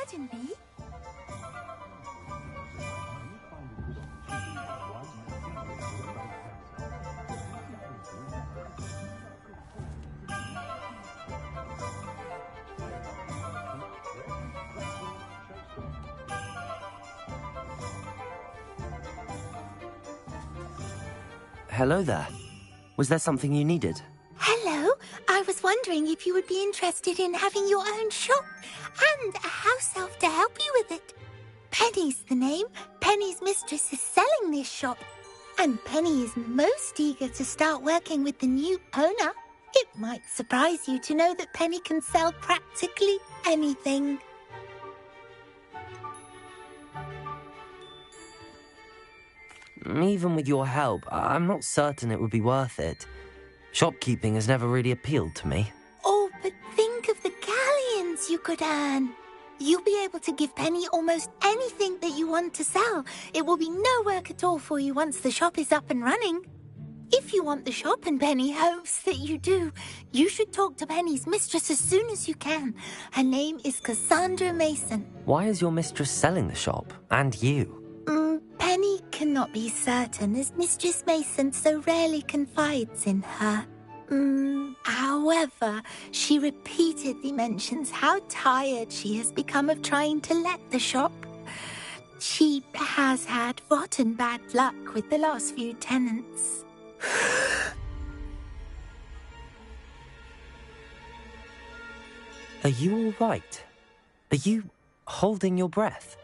pardon me? Hello there. Was there something you needed? Hello. I was wondering if you would be interested in having your own shop and a house elf to help you with it. Penny's the name. Penny's mistress is selling this shop. And Penny is most eager to start working with the new owner. It might surprise you to know that Penny can sell practically anything. Even with your help, I'm not certain it would be worth it. Shopkeeping has never really appealed to me. Oh, but think of the galleons you could earn. You'll be able to give Penny almost anything that you want to sell. It will be no work at all for you once the shop is up and running. If you want the shop, and Penny hopes that you do, you should talk to Penny's mistress as soon as you can. Her name is Cassandra Mason. Why is your mistress selling the shop? And you? Penny cannot be certain, as Mistress Mason so rarely confides in her. However, she repeatedly mentions how tired she has become of trying to let the shop. She has had rotten bad luck with the last few tenants. Are you all right? Are you holding your breath?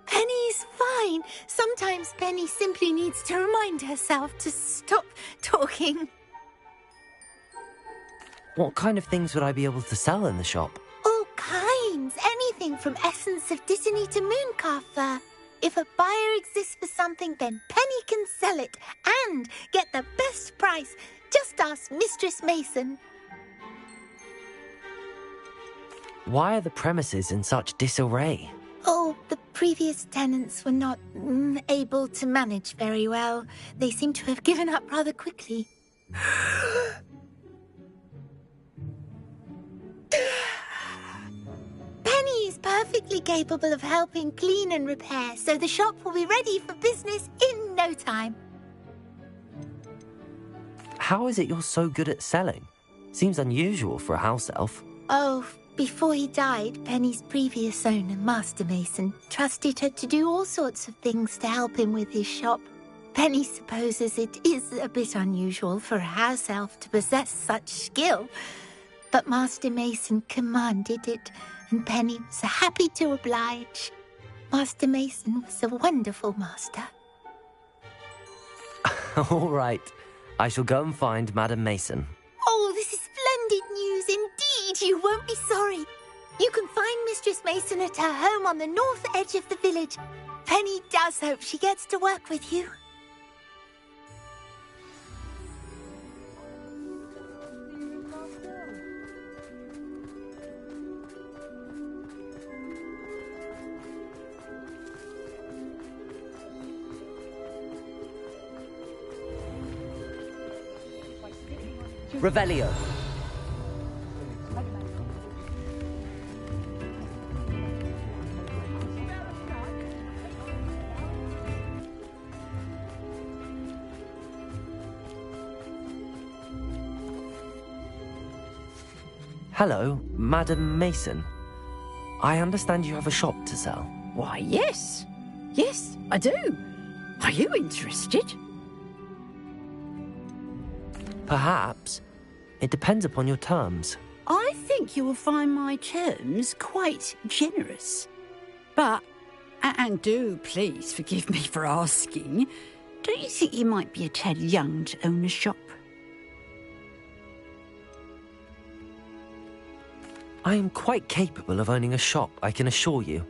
Penny's fine. Sometimes Penny simply needs to remind herself to stop talking. What kind of things would I be able to sell in the shop? All kinds. Anything from essence of Disney to mooncalf fur. If a buyer exists for something, then Penny can sell it and get the best price. Just ask Mistress Mason. Why are the premises in such disarray? Oh, the previous tenants were not able to manage very well. They seem to have given up rather quickly. Penny is perfectly capable of helping clean and repair, so the shop will be ready for business in no time. How is it you're so good at selling? Seems unusual for a house elf. Oh, before he died, Penny's previous owner, Master Mason, trusted her to do all sorts of things to help him with his shop. Penny supposes it is a bit unusual for a house elf to possess such skill, but Master Mason commanded it, and Penny was happy to oblige. Master Mason was a wonderful master. All right. I shall go and find Madam Mason. Oh, this is splendid news indeed. You won't be sorry. You can find Mistress Mason at her home on the north edge of the village. Penny does hope she gets to work with you. Revelio. Hello, Madam Mason. I understand you have a shop to sell. Why, yes. Yes, I do. Are you interested? Perhaps. It depends upon your terms. I think you will find my terms quite generous. But, and do please forgive me for asking, don't you think you might be a tad young to own a shop? I am quite capable of owning a shop, I can assure you.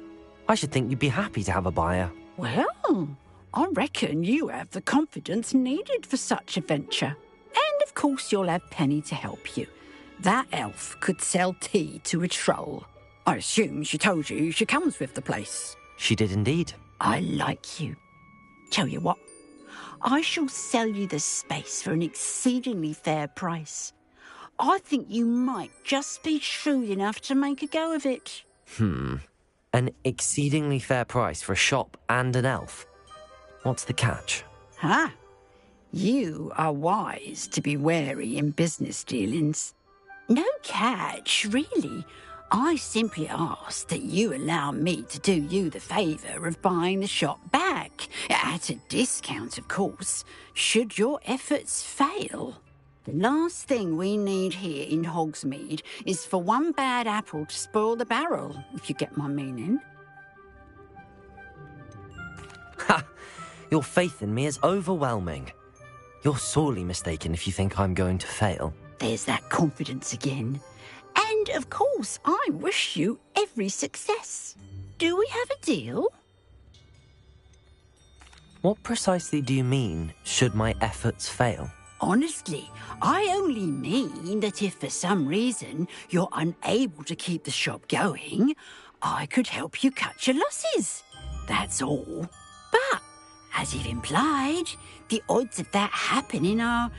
I should think you'd be happy to have a buyer. Well, I reckon you have the confidence needed for such a venture. And of course you'll have Penny to help you. That elf could sell tea to a troll. I assume she told you she comes with the place. She did indeed. I like you. Tell you what, I shall sell you the space for an exceedingly fair price. I think you might just be shrewd enough to make a go of it. An exceedingly fair price for a shop and an elf. What's the catch? Huh? You are wise to be wary in business dealings. No catch, really. I simply ask that you allow me to do you the favour of buying the shop back, at a discount, of course, should your efforts fail. The last thing we need here in Hogsmeade is for one bad apple to spoil the barrel, if you get my meaning. Ha! Your faith in me is overwhelming. You're sorely mistaken if you think I'm going to fail. There's that confidence again. And, of course, I wish you every success. Do we have a deal? What precisely do you mean, should my efforts fail? Honestly, I only mean that if for some reason you're unable to keep the shop going, I could help you cut your losses. That's all. But, as you've implied, the odds of that happening are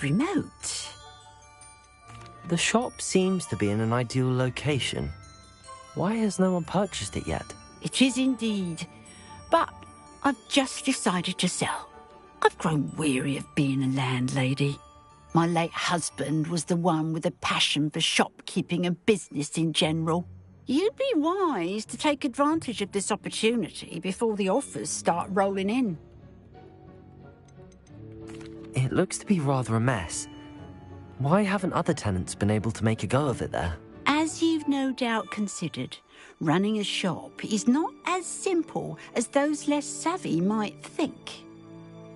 remote. The shop seems to be in an ideal location. Why has no one purchased it yet? It is indeed. But I've just decided to sell. I've grown weary of being a landlady. My late husband was the one with a passion for shopkeeping and business in general. You'd be wise to take advantage of this opportunity before the offers start rolling in. It looks to be rather a mess. Why haven't other tenants been able to make a go of it there? As you've no doubt considered, running a shop is not as simple as those less savvy might think.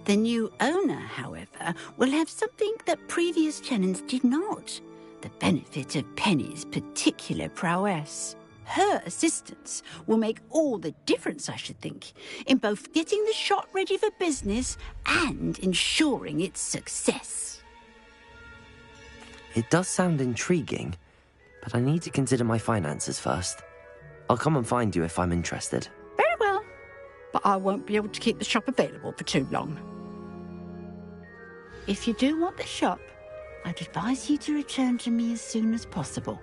The new owner, however, will have something that previous tenants did not, the benefit of Penny's particular prowess. Her assistance will make all the difference, I should think, in both getting the shop ready for business and ensuring its success. It does sound intriguing, but I need to consider my finances first. I'll come and find you if I'm interested. Very well, but I won't be able to keep the shop available for too long. If you do want the shop, I'd advise you to return to me as soon as possible.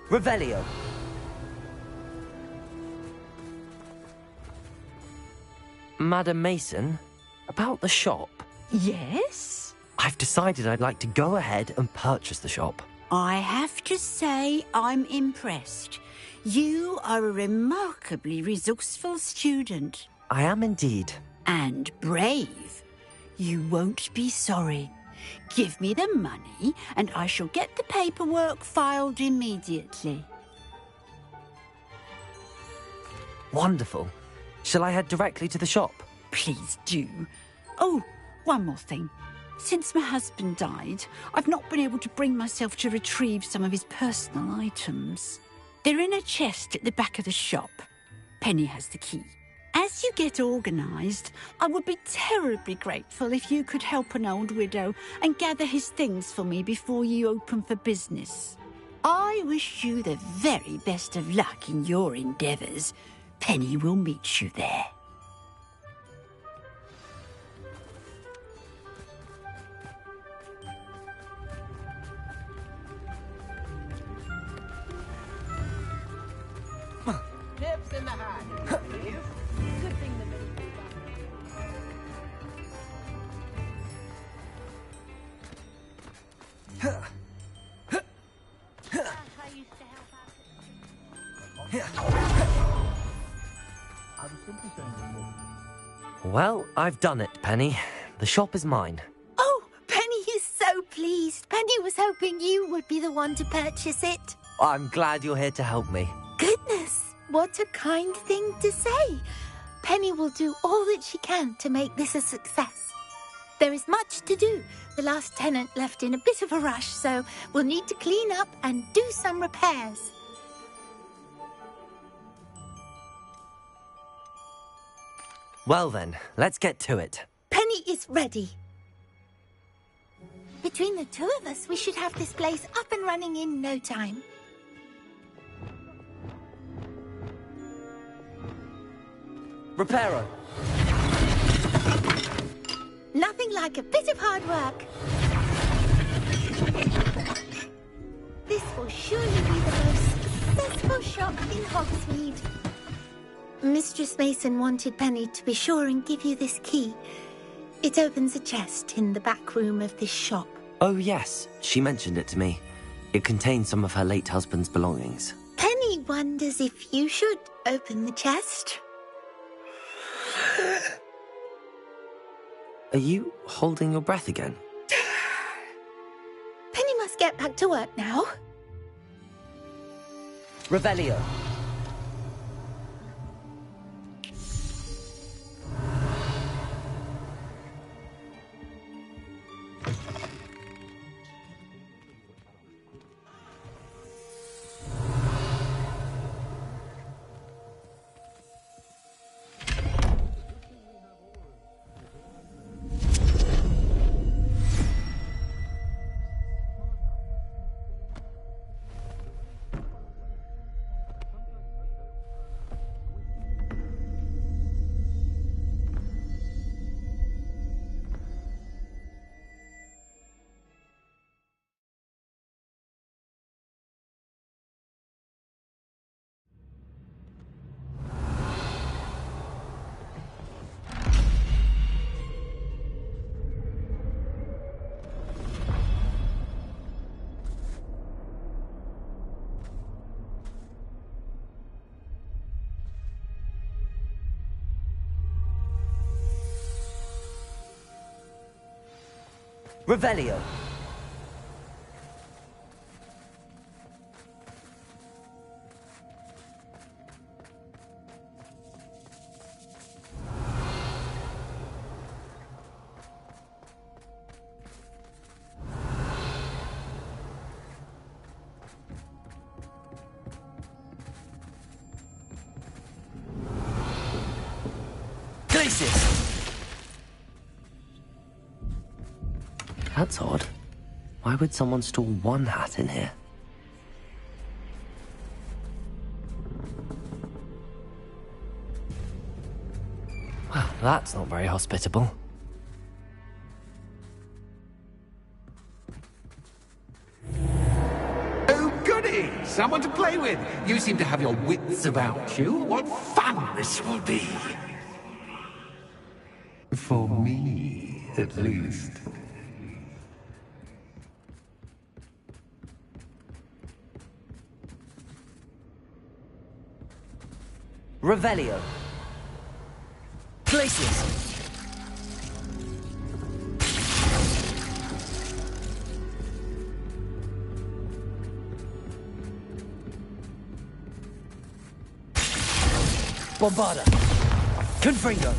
Revelio! Madam Mason, about the shop. Yes? I've decided I'd like to go ahead and purchase the shop. I have to say I'm impressed. You are a remarkably resourceful student. I am indeed. And brave. You won't be sorry. Give me the money, and I shall get the paperwork filed immediately. Wonderful. Shall I head directly to the shop? Please do. Oh, one more thing. Since my husband died, I've not been able to bring myself to retrieve some of his personal items. They're in a chest at the back of the shop. Penny has the key. As you get organised, I would be terribly grateful if you could help an old widow and gather his things for me before you open for business. I wish you the very best of luck in your endeavours. Penny will meet you there. Tips in the hat, please. Good thing the middle Well, I've done it, Penny. The shop is mine. Oh, Penny is so pleased. Penny was hoping you would be the one to purchase it. I'm glad you're here to help me. Goodness, what a kind thing to say. Penny will do all that she can to make this a success. There is much to do. The last tenant left in a bit of a rush, so we'll need to clean up and do some repairs. Well then, let's get to it. Penny is ready. Between the two of us, we should have this place up and running in no time. Reparo! Nothing like a bit of hard work. Mistress Mason wanted Penny to be sure and give you this key. It opens a chest in the back room of this shop. Oh, yes. She mentioned it to me. It contains some of her late husband's belongings. Penny wonders if you should open the chest. Are you holding your breath again? Penny must get back to work now. Revelio. Revelio. Glacius! That's odd. Why would someone store one hat in here? Well, that's not very hospitable. Oh, goody! Someone to play with. You seem to have your wits about you. What fun this will be. For me, at least. Revelio. Glacius! Bombarda! Confringo!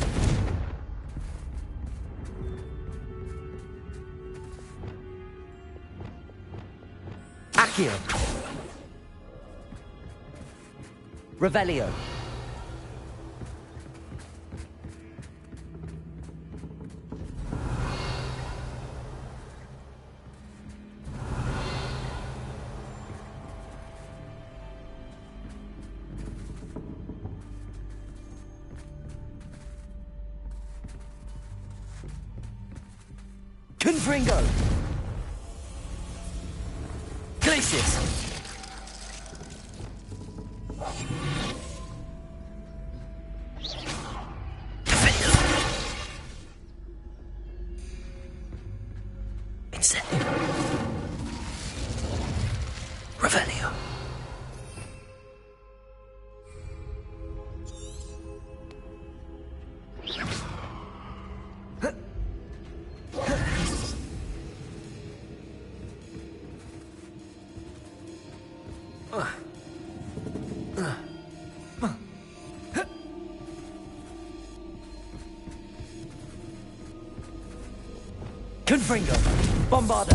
Accio! Revelio! Confringo! Glacius! Incendio! Revelio! Confringo! Bombarda!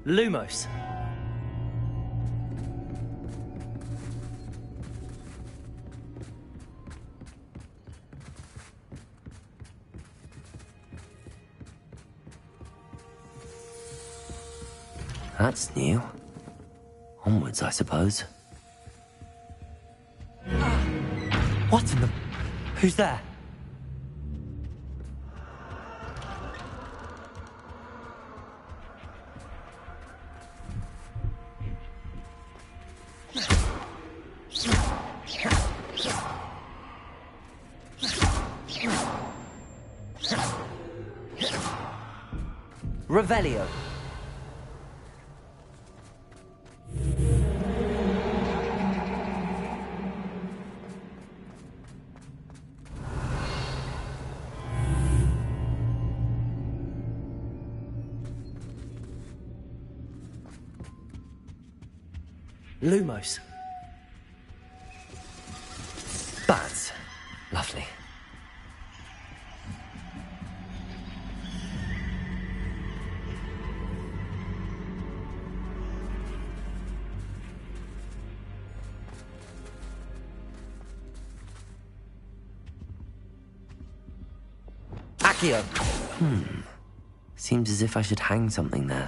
Lumos. That's new. Onwards, I suppose. What in the... Who's there? Revelio. Lumos. Bats. Lovely. Accio. Seems as if I should hang something there.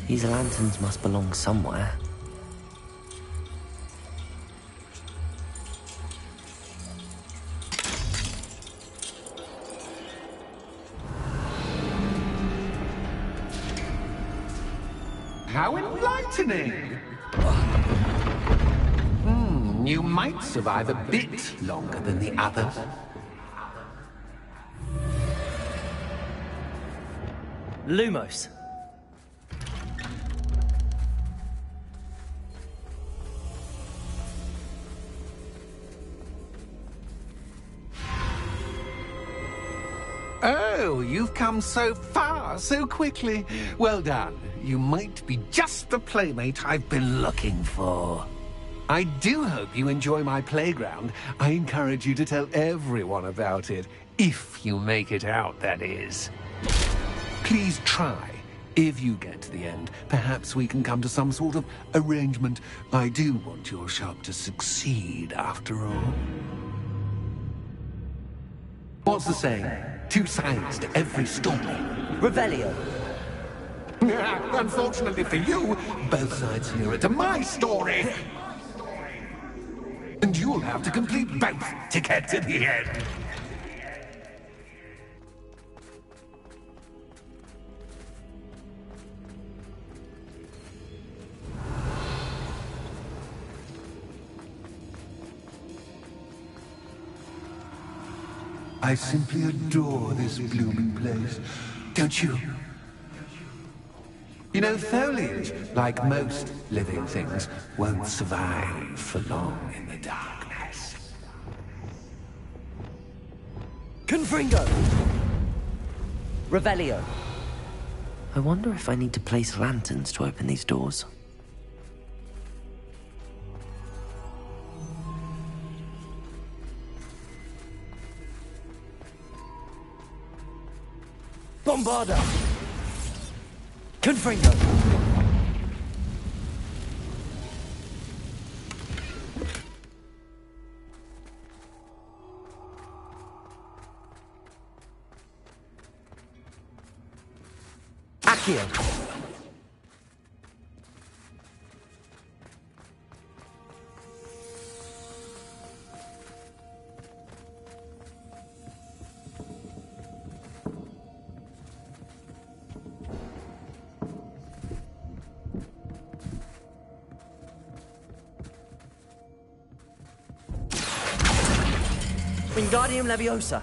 These lanterns must belong somewhere. How enlightening! You might survive a bit longer than the others. Lumos. Oh, you've come so far, so quickly. Well done. You might be just the playmate I've been looking for. I do hope you enjoy my playground. I encourage you to tell everyone about it. If you make it out, that is. Please try. If you get to the end, perhaps we can come to some sort of arrangement. I do want your shop to succeed, after all. What's the saying? Two sides to every story. Revelio. Unfortunately for you, both sides here are to my story. And you'll have to complete both to get to the end. I simply adore this blooming place, don't you? You know, foliage, like most living things, won't survive for long in the darkness. Confringo! Revelio. I wonder if I need to place lanterns to open these doors. Bombarda! Confringo! Accio! Wingardium Leviosa.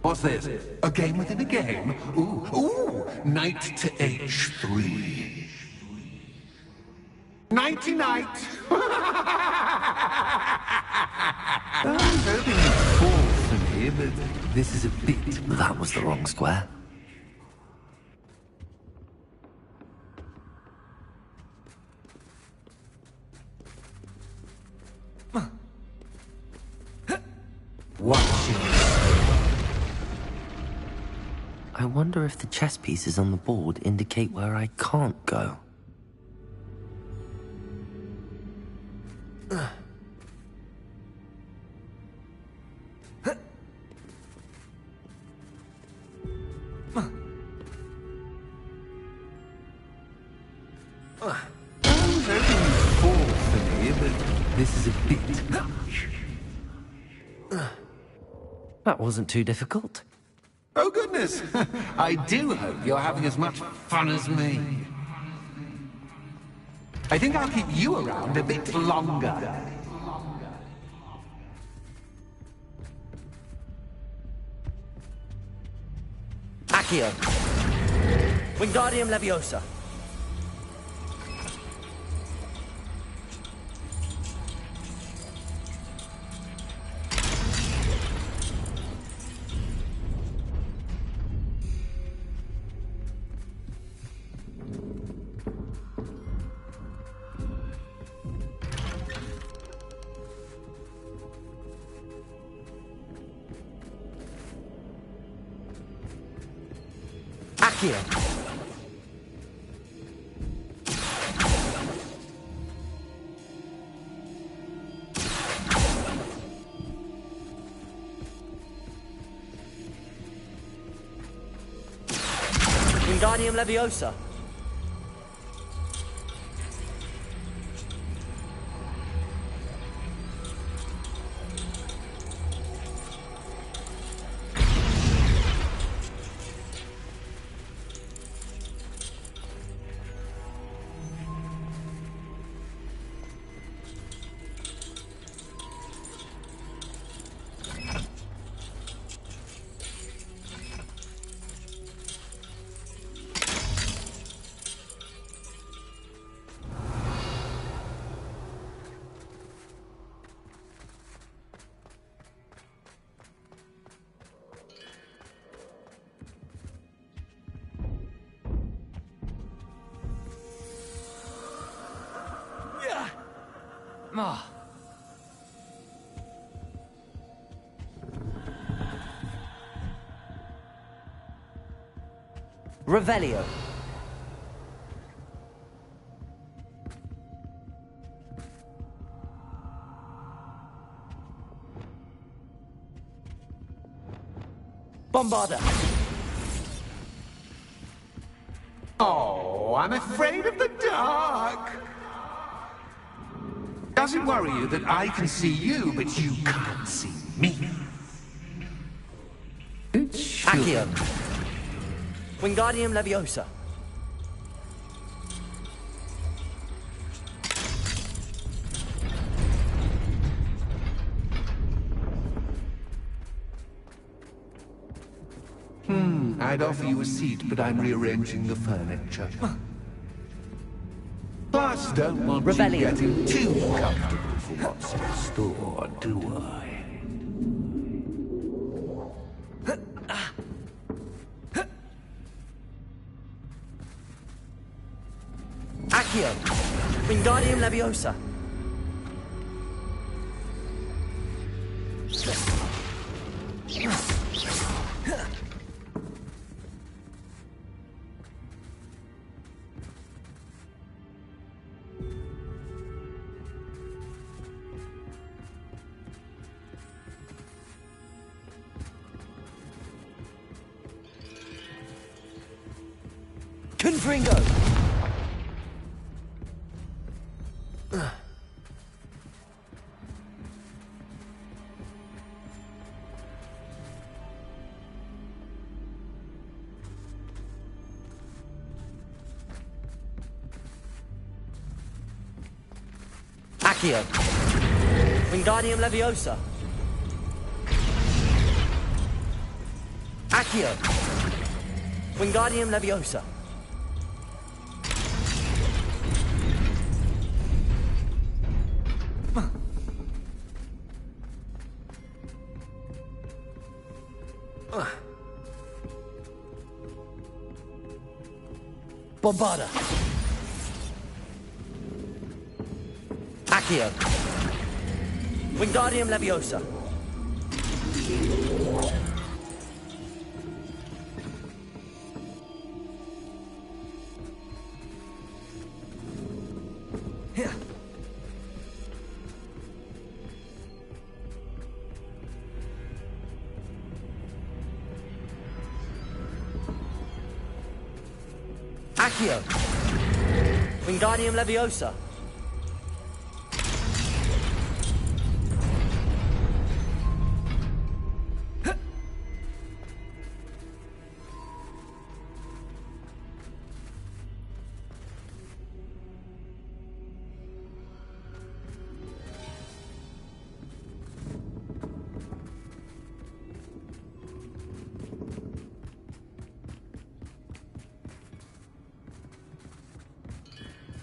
What's this? A game within a game? Ooh, knight to H3. Nighty-night! I was hoping you'd fall for me, but this is a bit... That was the wrong square. Watch it. I wonder if the chess pieces on the board indicate where I can't go. I was hoping you'd fall for me, but this is a bit much. That wasn't too difficult. Oh, goodness! I do hope you're having as much fun as me. I think I'll keep you around a bit longer. Accio. Wingardium Leviosa. Accio. Wingardium Leviosa. Ah. Revelio. Bombarda. Oh, I'm afraid of the dark. Does it worry you that I can see you, but you can't see me? Accio. Wingardium Leviosa. I'd offer you a seat, but I'm rearranging the furniture. Plus, don't want Revelio. you getting too comfortable for what's in store, do I? Accio. Wingardium Leviosa. Confringo. Accio. Wingardium Leviosa. Accio. Wingardium Leviosa. Bombarda. Accio. Wingardium Leviosa. Here. Accio. Wingardium Leviosa.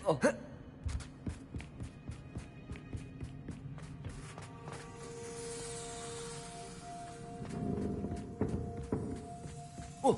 Oh. Oh.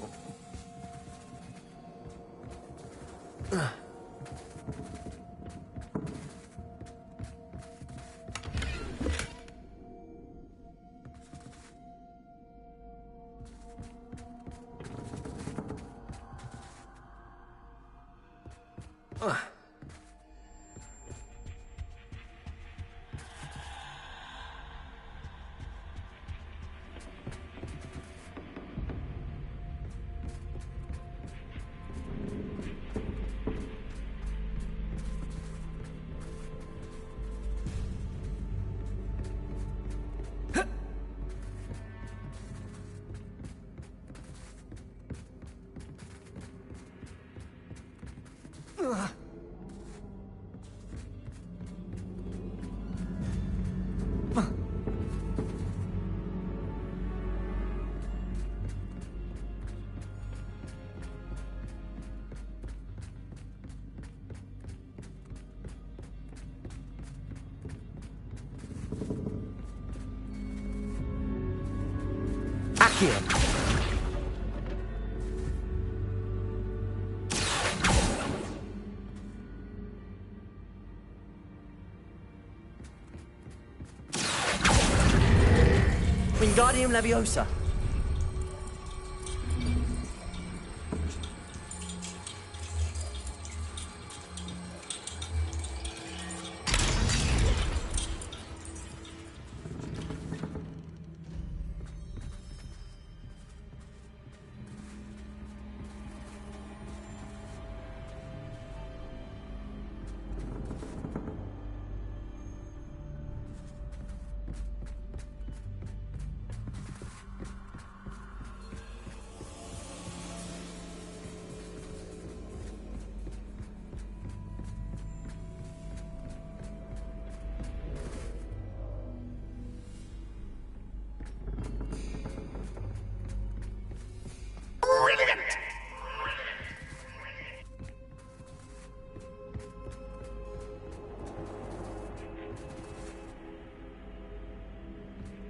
Accio. Wingardium Leviosa. Brilliant!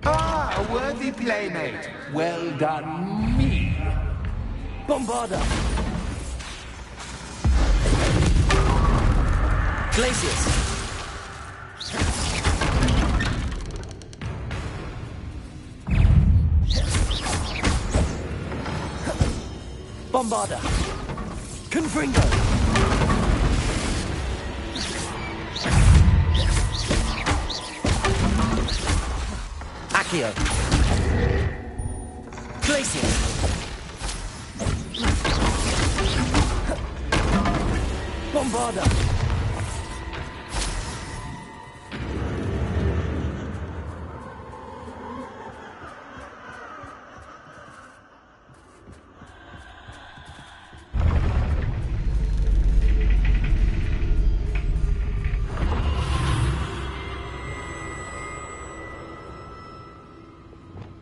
Ah, a worthy playmate. Well done, me. Bombarda. Glacius. Bombarda. Confringo. Accio. Glacius. Bombarda.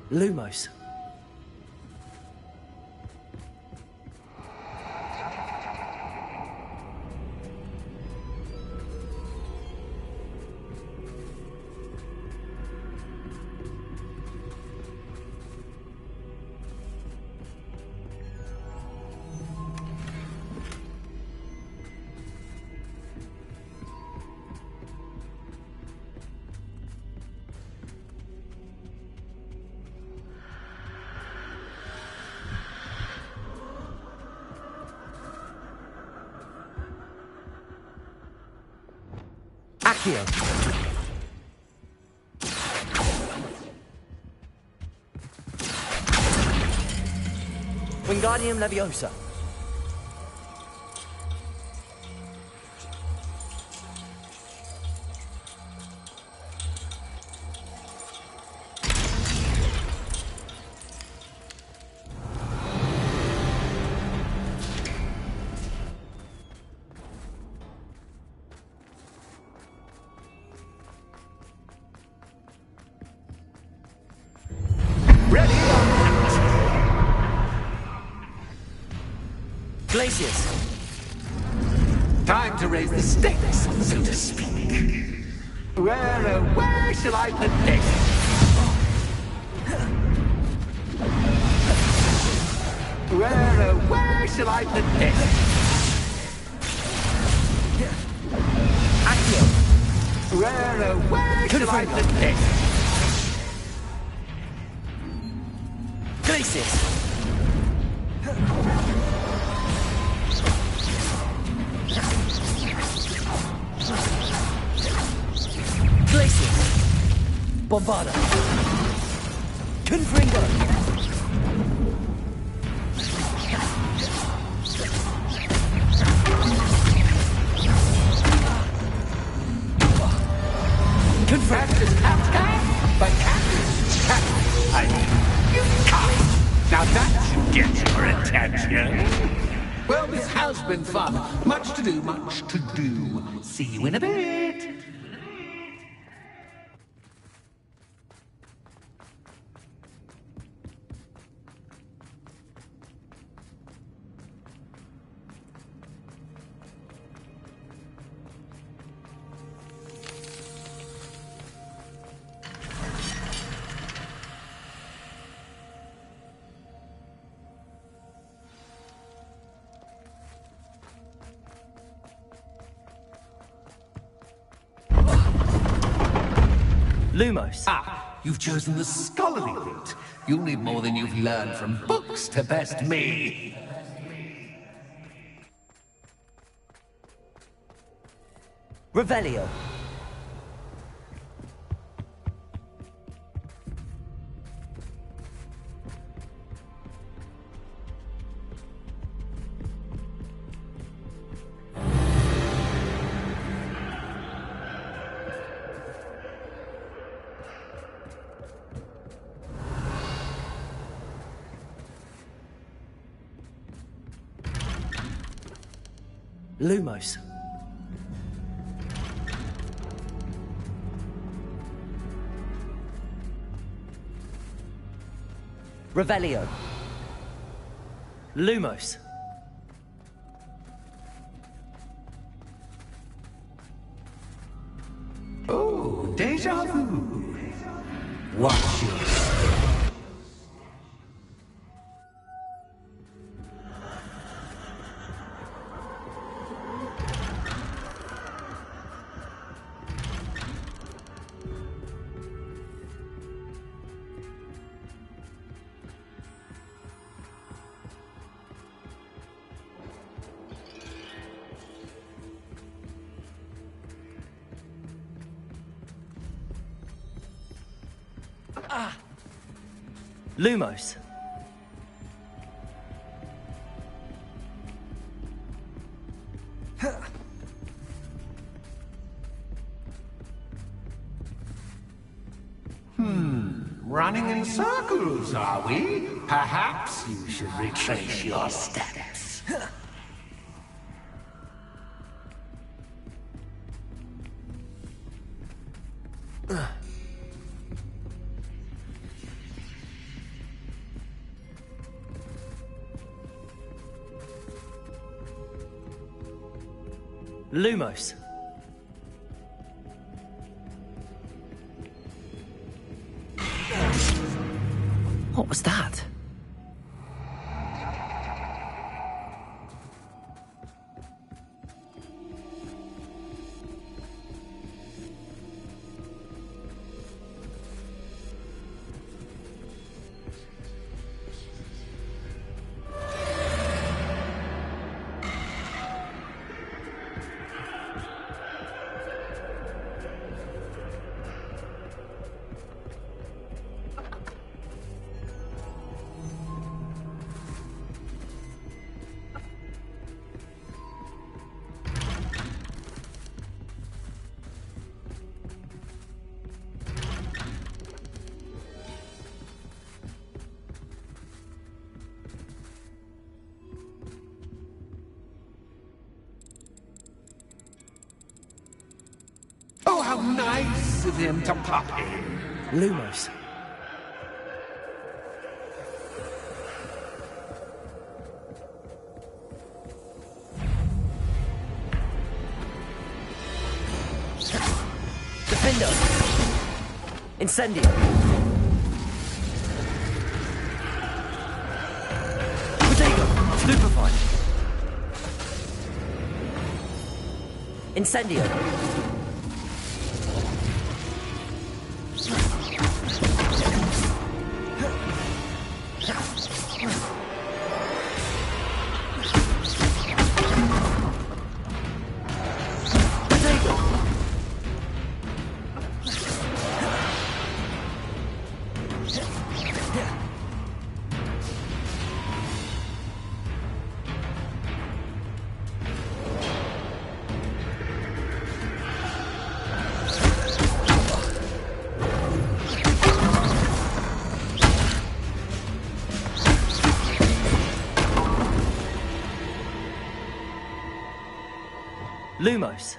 Lumos. Accio. Wingardium Leviosa. Glacius. Time to raise the stakes, so to speak. Where shall I put this? Where shall I put this? Accio. Where shall I put this? Glacius. Glacius. Bombarda. Confringo. Confringo. Now that should get your attention. Well, this has been fun. Much to do, much to do. See you in a bit. Lumos. Ah, you've chosen the scholarly route. You'll need more than you've learned from books to best me. Revelio. Lumos. Revelio. Lumos. Oh, deja vu. Watch your step. Lumos. Running in circles, are we? Perhaps you should retrace your steps. Lumos. What was that? nice of him to pop in. Lumos. Defendo. Incendio. Protego. Stupefy. Incendio. Lumos.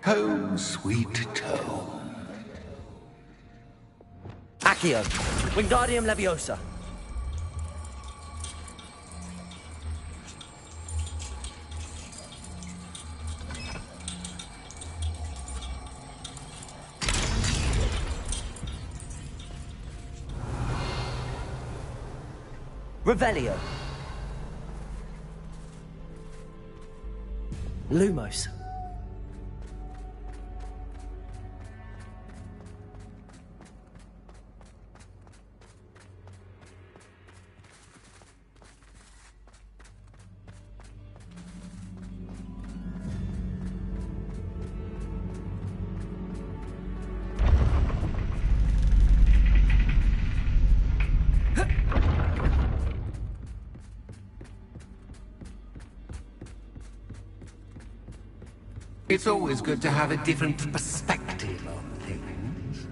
Home, sweet home. Accio. Wingardium Leviosa. Revelio. Lumos. It's always good to have a different perspective on things.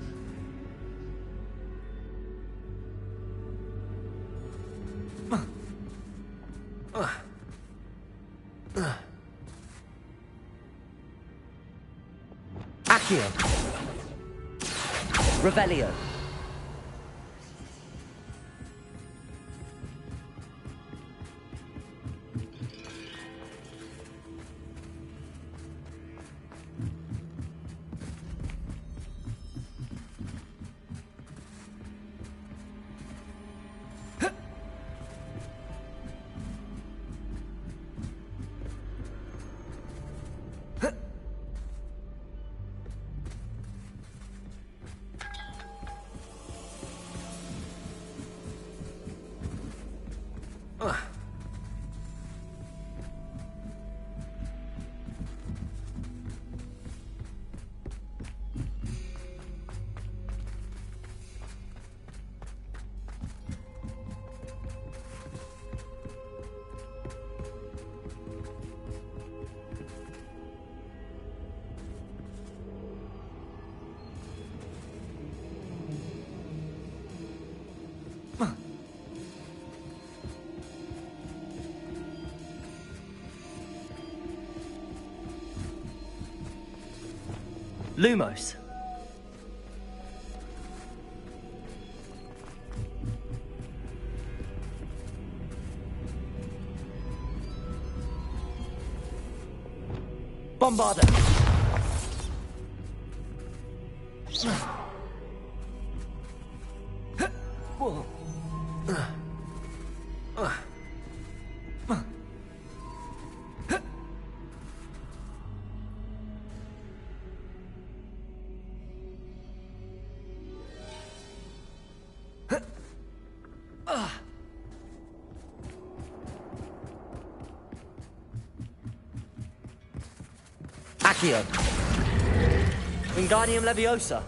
Accio. Revelio. Lumos. Bombarda. Accio. Wingardium Leviosa.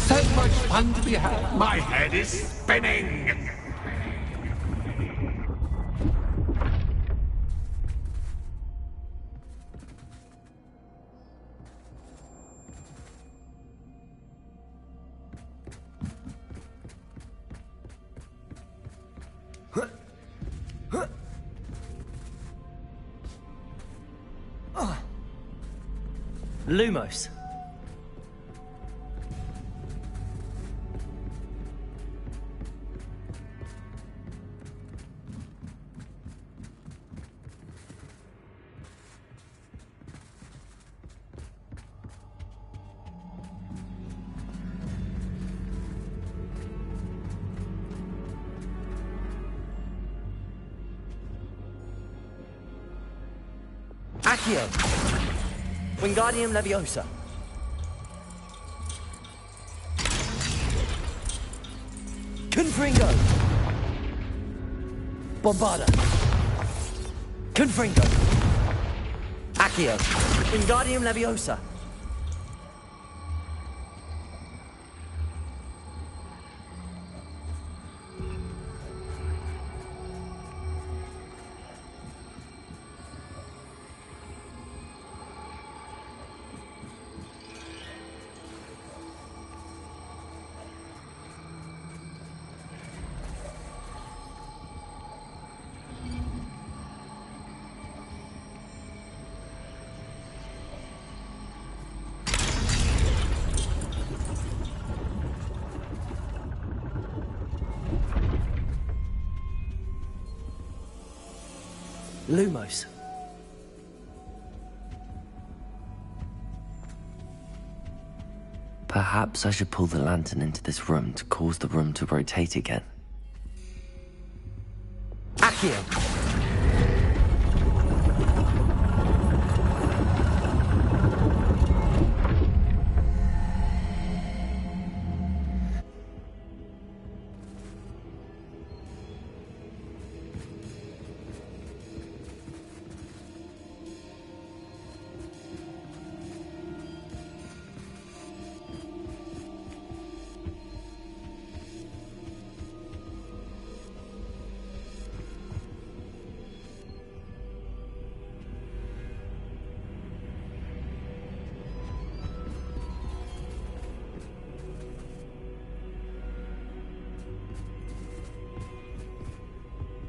So much fun to be had. My head is spinning. Lumos. Accio. Wingardium Leviosa. Confringo. Bombarda. Confringo. Accio. Wingardium Leviosa. Lumos. Perhaps I should pull the lantern into this room to cause the room to rotate again. Accio.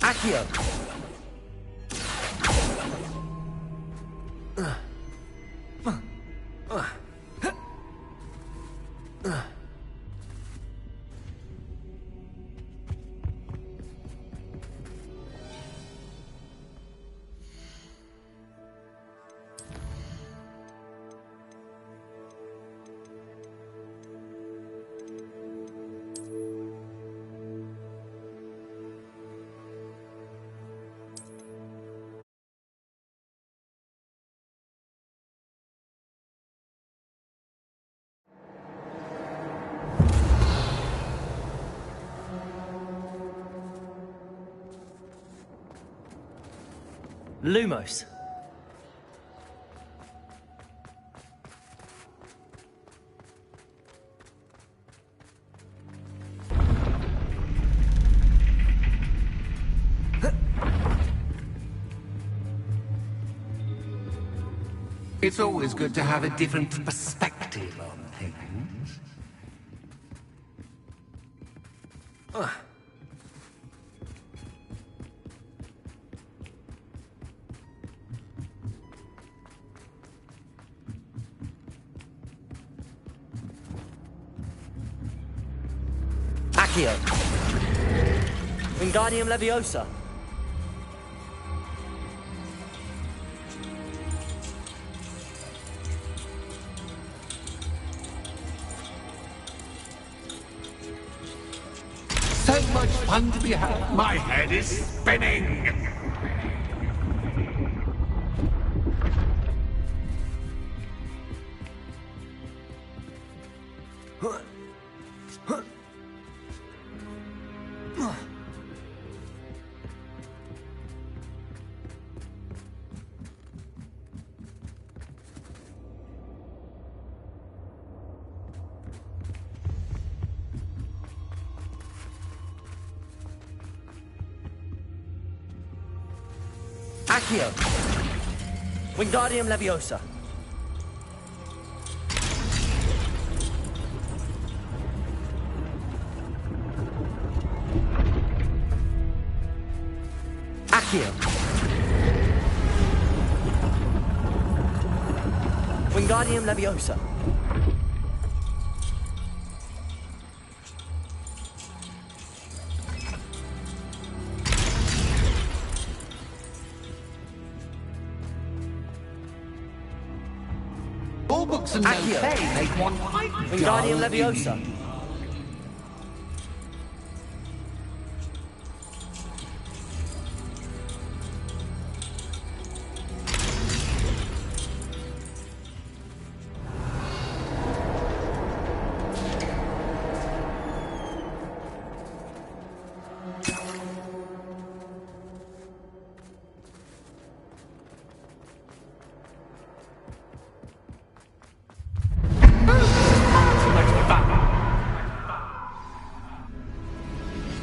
Accio. Lumos. It's always good to have a different perspective on things. Accio. Wingardium Leviosa. So much fun to be had. My head is spinning. Accio! Wingardium Leviosa! Accio! Wingardium Leviosa! All books and no Accio. pay make one quite Wingardium dull Leviosa! indeed.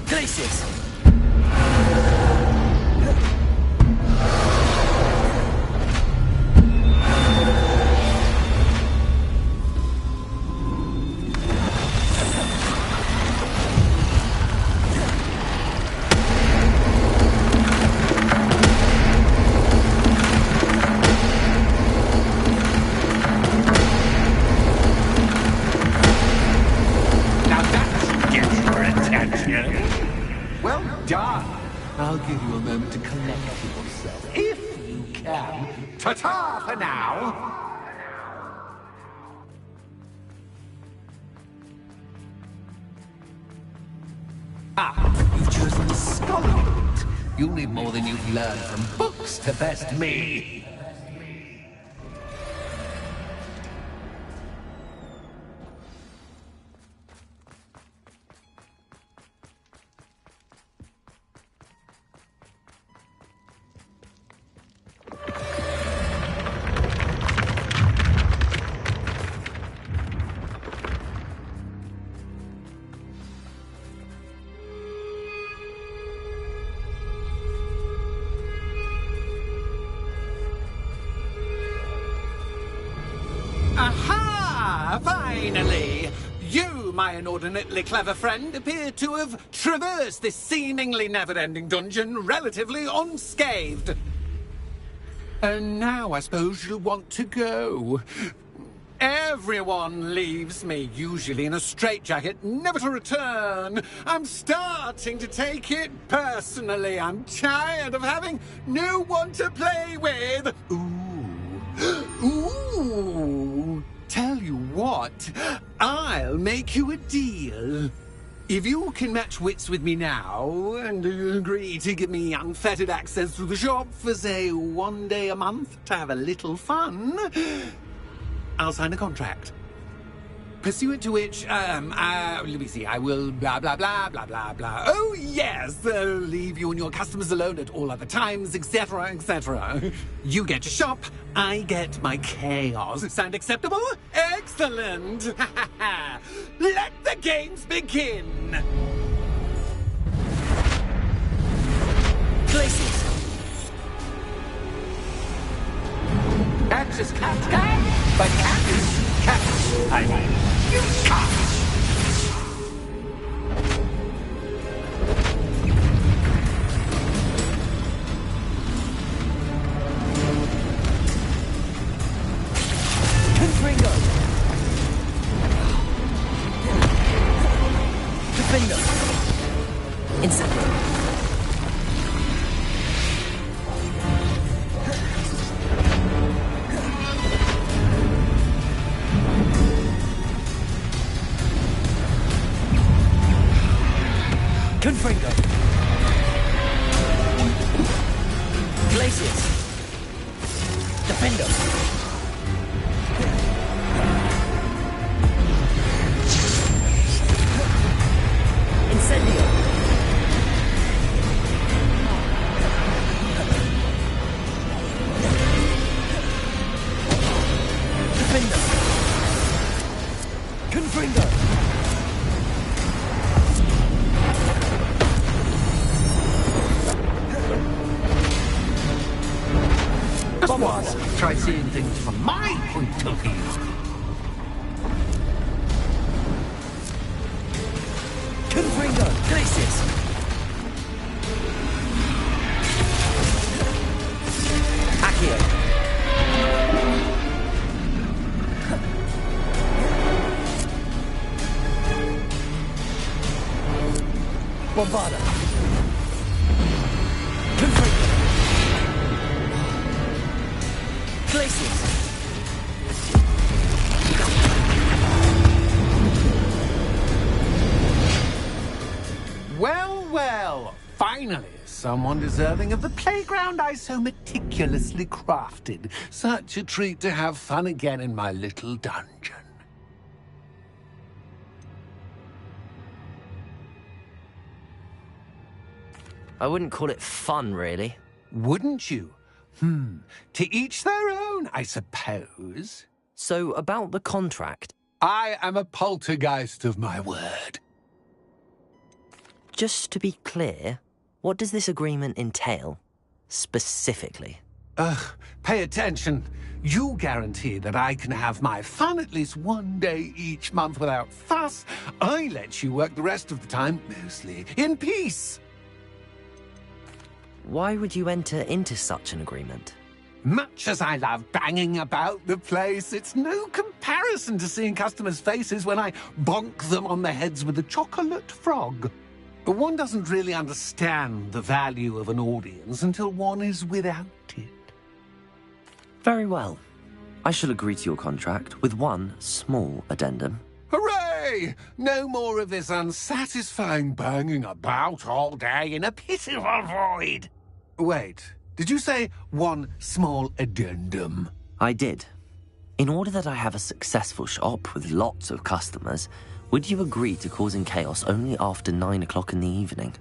Glacius! Now that gets your attention. Well done. I'll give you a moment to collect yourself, if you can. Ta-ta for now. You've chosen the scholarly route. You'll need more than you've learned from books to best me. Aha! Finally! You, my inordinately clever friend, appear to have traversed this seemingly never-ending dungeon relatively unscathed. And now I suppose you'll want to go. Everyone leaves me, usually in a straitjacket, never to return. I'm starting to take it personally. I'm tired of having no one to play with. Ooh, tell you what, I'll make you a deal. If you can match wits with me now and agree to give me unfettered access to the shop for, say, 1 day a month to have a little fun, I'll sign a contract. Pursuant to which, let me see, I will blah, blah, blah, blah, blah, blah. Oh, yes, leave you and your customers alone at all other times, etc., etc. You get your shop, I get my chaos. Sound acceptable? Excellent! Let the games begin! Glacius! Catch is cat, but cat is cat. I mean, you cat! Confringo! Defender! Incendio! Confringo! Glacius! Defender! Incendio! Defender! Confringo! try seeing things from my point of view. Confringo! Glacius! Accio! Bombarda! Confringo! Glacius! Well, well, finally, someone deserving of the playground I so meticulously crafted. Such a treat to have fun again in my little dungeon. I wouldn't call it fun, really. Wouldn't you? To each their own, I suppose. So, about the contract. I am a poltergeist of my word. Just to be clear, what does this agreement entail, specifically? Pay attention. You guarantee that I can have my fun at least one day each month without fuss. I let you work the rest of the time, mostly in peace. Why would you enter into such an agreement? Much as I love banging about the place, it's no comparison to seeing customers' faces when I bonk them on the heads with a chocolate frog. One doesn't really understand the value of an audience until one is without it. Very well. I shall agree to your contract with one small addendum. Hooray! No more of this unsatisfying banging about all day in a pitiful void. Wait, did you say one small addendum? I did. In order that I have a successful shop with lots of customers, would you agree to causing chaos only after 9 o'clock in the evening?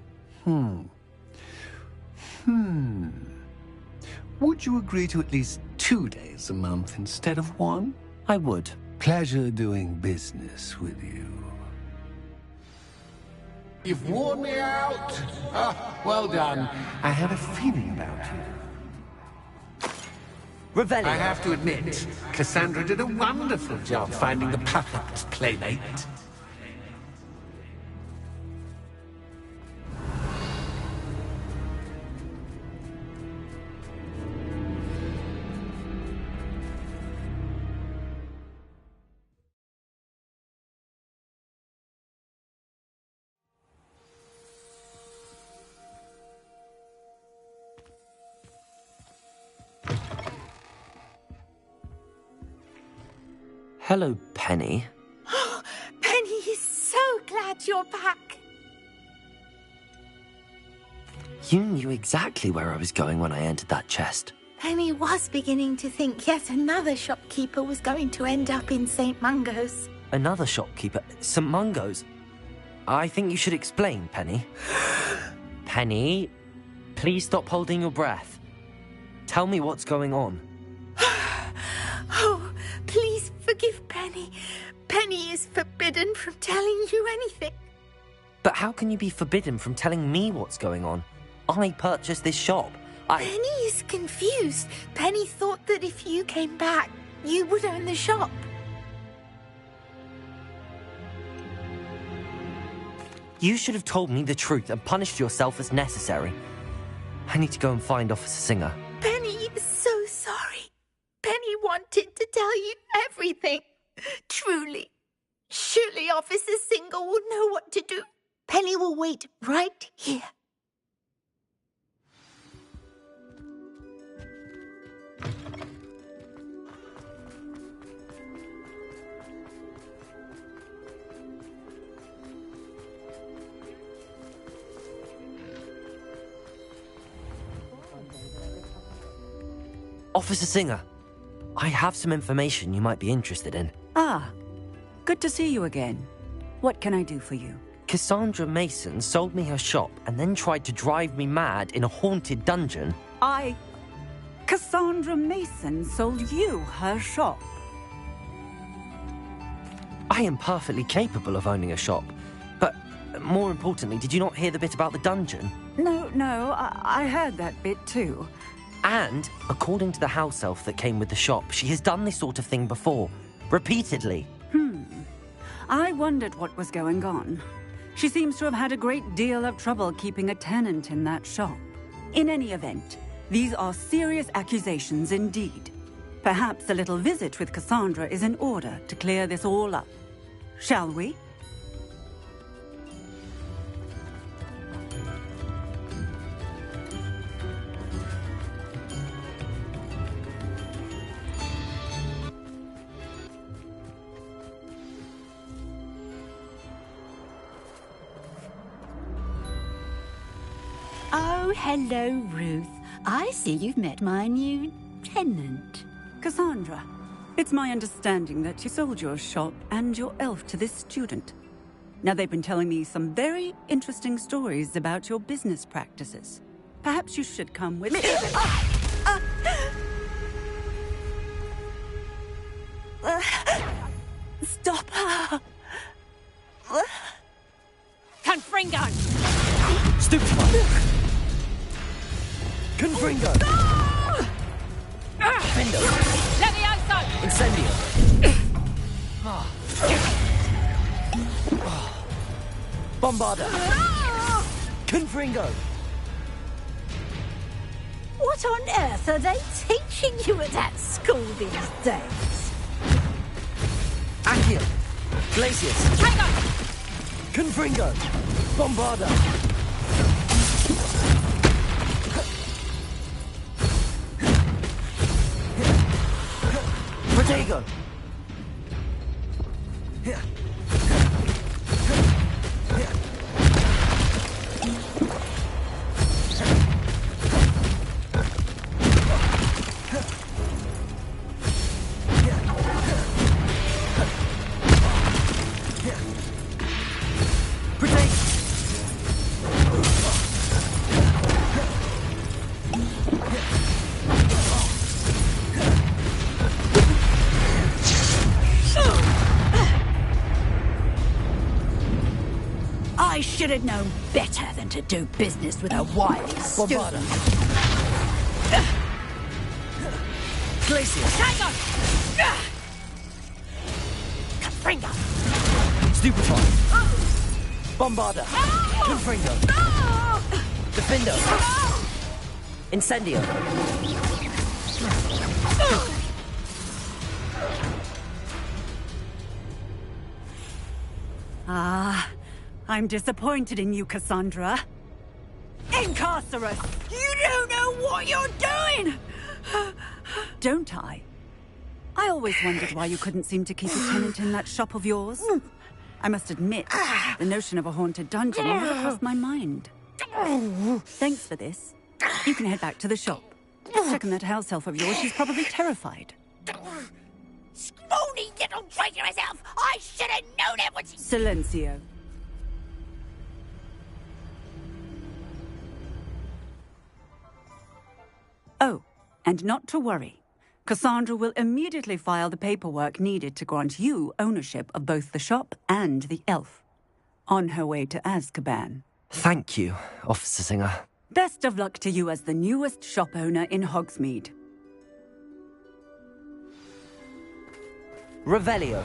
Would you agree to at least 2 days a month instead of one? I would. Pleasure doing business with you. You've worn me out. Well done. I had a feeling about you. Revelio. I have to admit, Cassandra did a wonderful job finding the perfect playmate. Hello, Penny. Penny is so glad you're back. You knew exactly where I was going when I entered that chest. Penny was beginning to think yet another shopkeeper was going to end up in St. Mungo's. Another shopkeeper? St. Mungo's? I think you should explain, Penny. Penny, please stop holding your breath. Tell me what's going on. Oh, please forgive Penny. Penny is forbidden from telling you anything. But how can you be forbidden from telling me what's going on? I purchased this shop. Penny is confused. Penny thought that if you came back, you would own the shop. You should have told me the truth and punished yourself as necessary. I need to go and find Officer Singer. Penny is so sorry. Penny wanted to tell you everything. Truly. Surely Officer Singer will know what to do. Penny will wait right here. Officer Singer, I have some information you might be interested in. Ah, good to see you again. What can I do for you? Cassandra Mason sold me her shop and then tried to drive me mad in a haunted dungeon. Cassandra Mason sold you her shop. I am perfectly capable of owning a shop. But more importantly, did you not hear the bit about the dungeon? No, I heard that bit too. And, according to the house elf that came with the shop, she has done this sort of thing before. Repeatedly. I wondered what was going on. She seems to have had a great deal of trouble keeping a tenant in that shop. In any event, these are serious accusations indeed. Perhaps a little visit with Cassandra is in order to clear this all up. Shall we? Oh, hello, Ruth. I see you've met my new tenant. Cassandra, it's my understanding that you sold your shop and your elf to this student. Now, they've been telling me some very interesting stories about your business practices. Perhaps you should come with me. Stop her! Confringo! Stupefy! Confringo! Fendo! Levioso! Incendio! Bombarda! Confringo! What on earth are they teaching you at that school these days? Accio! Glacius! Tango! Confringo! Bombarda! Protego! I should have known better than to do business with a wild student. Bombarda! Glacius! Tango! Confringo! Stupefy! Bombarda! Confringo! Defendo! Incendio! I'm disappointed in you, Cassandra. Incarcerus! You don't know what you're doing! Don't I? I always wondered why you couldn't seem to keep a tenant in that shop of yours. I must admit, the notion of a haunted dungeon never crossed my mind. Thanks for this. You can head back to the shop. Check on that house elf of yours. She's probably terrified. Scrawny little traitorous elf! I should have known it was... Silencio. Oh, and not to worry. Cassandra will immediately file the paperwork needed to grant you ownership of both the shop and the elf. On her way to Azkaban. Thank you, Officer Singer. Best of luck to you as the newest shop owner in Hogsmeade. Revelio.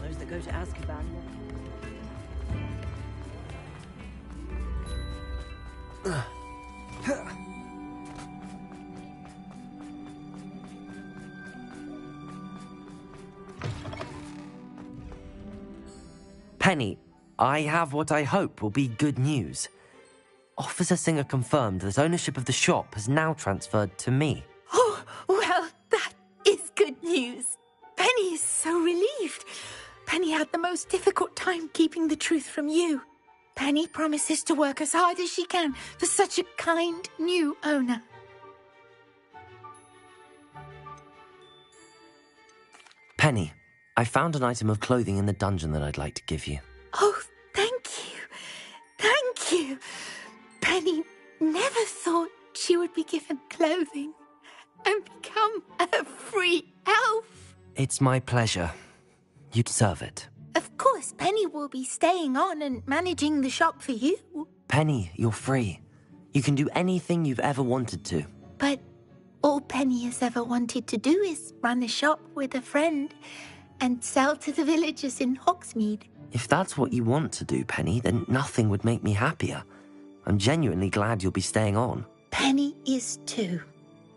Those that go to Azkaban. Penny, I have what I hope will be good news. Officer Singer confirmed that ownership of the shop has now transferred to me. Oh, well, that is good news. Penny is so relieved. Penny had the most difficult time keeping the truth from you. Penny promises to work as hard as she can for such a kind new owner. Penny, I found an item of clothing in the dungeon that I'd like to give you. Oh, thank you. Elf! It's my pleasure. You deserve it. Of course, Penny will be staying on and managing the shop for you. Penny, you're free. You can do anything you've ever wanted to. But all Penny has ever wanted to do is run a shop with a friend and sell to the villagers in Hogsmeade. If that's what you want to do, Penny, then nothing would make me happier. I'm genuinely glad you'll be staying on. Penny is too.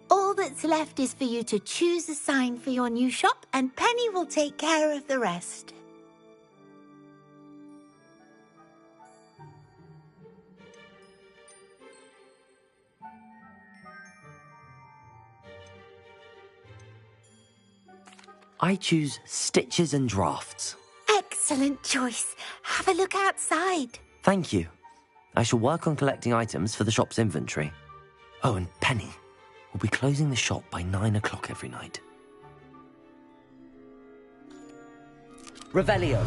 All that's left is for you to choose a sign for your new shop, and Penny will take care of the rest. I choose Stitches and Drafts. Excellent choice. Have a look outside. Thank you. I shall work on collecting items for the shop's inventory. Oh, and Penny, we'll be closing the shop by 9 o'clock every night. Revelio.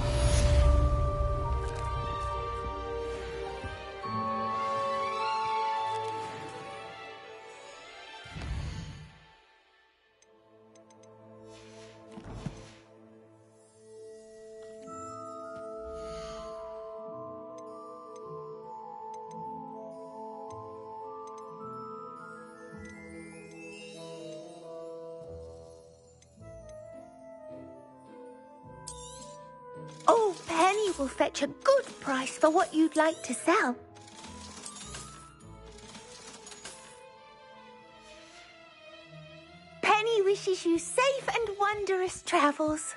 Oh, Penny will fetch a good price for what you'd like to sell. Penny wishes you safe and wondrous travels.